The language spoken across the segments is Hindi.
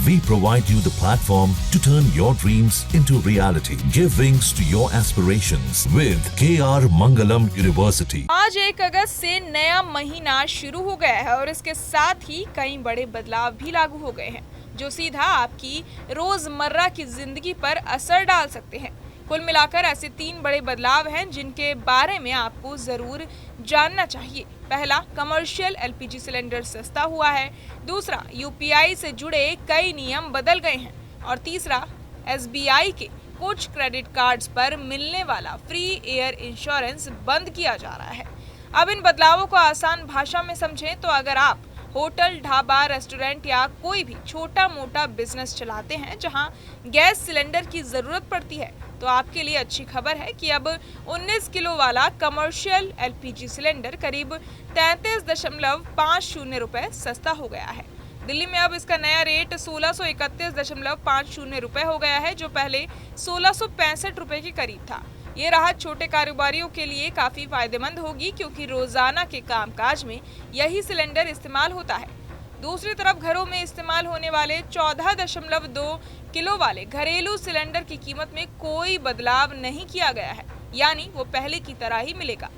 We provide you the platform to turn your dreams into reality. Give wings to your aspirations with KR Mangalam University. आज 1 अगस्त से नया महीना शुरू हो गया है और इसके साथ ही कई बड़े बदलाव भी लागू हो गए हैं जो सीधा आपकी रोजमर्रा की जिंदगी पर असर डाल सकते हैं। कुल मिलाकर ऐसे 3 बड़े बदलाव हैं जिनके बारे में आपको जरूर जानना चाहिए। पहला, कमर्शियल एलपीजी सिलेंडर सस्ता हुआ है। दूसरा, यूपीआई से जुड़े कई नियम बदल गए हैं। और तीसरा, एसबीआई के कुछ क्रेडिट कार्ड्स पर मिलने वाला फ्री एयर इंश्योरेंस बंद किया जा रहा है। अब इन बदलावों को आसान भाषा में समझें तो अगर आप होटल, ढाबा, रेस्टोरेंट या कोई भी छोटा मोटा बिजनेस चलाते हैं जहां गैस सिलेंडर की जरूरत पड़ती है तो आपके लिए अच्छी खबर है कि अब 19 किलो वाला कमर्शियल एलपीजी सिलेंडर करीब 33.50 रुपए सस्ता हो गया है। दिल्ली में अब इसका नया रेट 1631.50 रुपए हो गया है जो पहले 1665 रुपए के करीब था। ये राहत छोटे कारोबारियों के लिए काफी फायदेमंद होगी क्योंकि रोजाना के कामकाज में यही सिलेंडर इस्तेमाल होता है। दूसरी तरफ घरों में इस्तेमाल होने वाले 14.2 किलो वाले घरेलू सिलेंडर की कीमत में कोई बदलाव नहीं किया गया है, यानी वो पहले की तरह ही मिलेगा।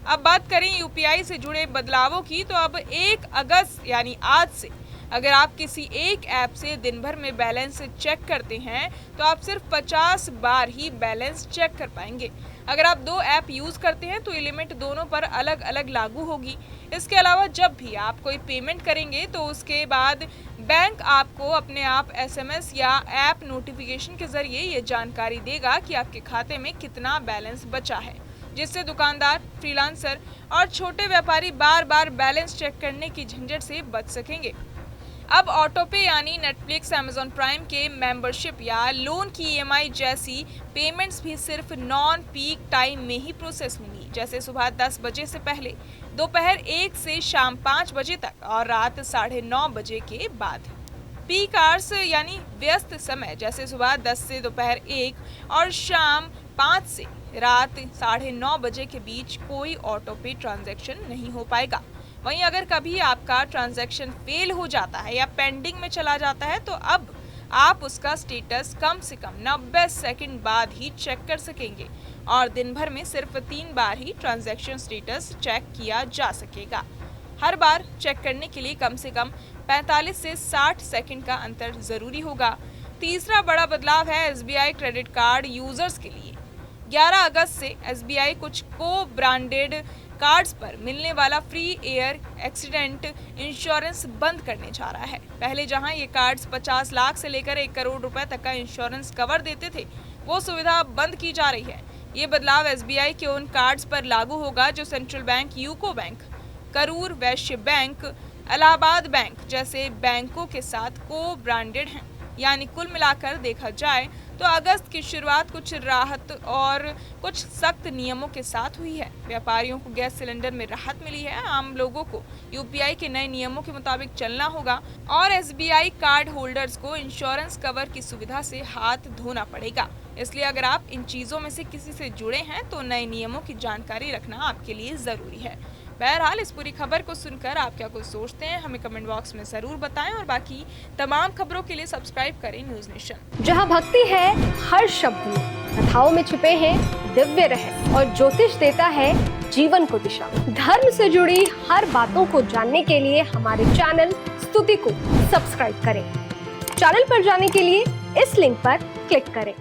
अब बात करें यूपीआई से जुड़े बदलावों की तो अब 1 अगस्त यानी आज से अगर आप किसी एक ऐप से दिन भर में बैलेंस चेक करते हैं तो आप सिर्फ 50 बार ही बैलेंस चेक कर पाएंगे। अगर आप 2 ऐप यूज करते हैं तो ये लिमिट दोनों पर अलग अलग लागू होगी। इसके अलावा जब भी आप कोई पेमेंट करेंगे तो उसके बाद बैंक आपको अपने आप एसएमएस या ऐप नोटिफिकेशन के जरिए ये जानकारी देगा कि आपके खाते में कितना बैलेंस बचा है, जिससे दुकानदार, फ्रीलांसर और छोटे व्यापारी बार बार बैलेंस चेक करने की झंझट से बच सकेंगे। अब ऑटोपे यानी नेटफ्लिक्स, अमेजॉन प्राइम के मेंबरशिप या लोन की ईएमआई जैसी पेमेंट्स भी सिर्फ नॉन पीक टाइम में ही प्रोसेस होंगी, जैसे सुबह 10 बजे से पहले, दोपहर 1 से शाम 5 बजे तक और रात 9:30 बजे के बाद। पीक आवर्स यानी व्यस्त समय जैसे सुबह 10 से दोपहर 1 और शाम 5 से रात 9:30 बजे के बीच कोई ऑटोपे ट्रांजैक्शन नहीं हो पाएगा। वहीं अगर कभी आपका ट्रांजैक्शन फेल हो जाता है या पेंडिंग में चला जाता है तो अब आप उसका स्टेटस कम से कम 90 सेकंड बाद ही चेक कर सकेंगे और दिन भर में सिर्फ 3 बार ही ट्रांजैक्शन स्टेटस चेक किया जा सकेगा। हर बार चेक करने के लिए कम से कम 45 से 60 सेकंड का अंतर जरूरी होगा। तीसरा बड़ा बदलाव है एसबीआई क्रेडिट कार्ड यूजर्स के लिए। 11 अगस्त से एसबीआई कुछ को ब्रांडेड कार्ड्स पर मिलने वाला फ्री एयर एक्सीडेंट इंश्योरेंस बंद करने जा रहा है। पहले जहां ये कार्ड्स 50 लाख से लेकर 1 करोड़ रुपए तक का इंश्योरेंस कवर देते थे, वो सुविधा बंद की जा रही है। ये बदलाव एसबीआई के उन कार्ड्स पर लागू होगा जो central bank, UCO bank, Karur Vysya bank, Allahabad bank जैसे बैंकों के साथ को ब्रांडेड हैं। यानी कुल मिलाकर देखा जाए तो अगस्त की शुरुआत कुछ राहत और कुछ सख्त नियमों के साथ हुई है। व्यापारियों को गैस सिलेंडर में राहत मिली है, आम लोगों को यूपीआई के नए नियमों के मुताबिक चलना होगा और एसबीआई कार्ड होल्डर्स को इंश्योरेंस कवर की सुविधा से हाथ धोना पड़ेगा। इसलिए अगर आप इन चीजों में से किसी से जुड़े हैं तो नए नियमों की जानकारी रखना आपके लिए जरूरी है। बहरहाल इस पूरी खबर को सुनकर आप क्या कुछ सोचते हैं हमें कमेंट बॉक्स में जरूर बताएं और बाकी तमाम खबरों के लिए सब्सक्राइब करें न्यूज़ नेशन। जहां भक्ति है हर शब्द में, कथाओं में छुपे हैं दिव्य रहस्य और ज्योतिष देता है जीवन को दिशा। धर्म से जुड़ी हर बातों को जानने के लिए हमारे चैनल स्तुति को सब्सक्राइब करें। चैनल पर जाने के लिए इस लिंक पर क्लिक करें।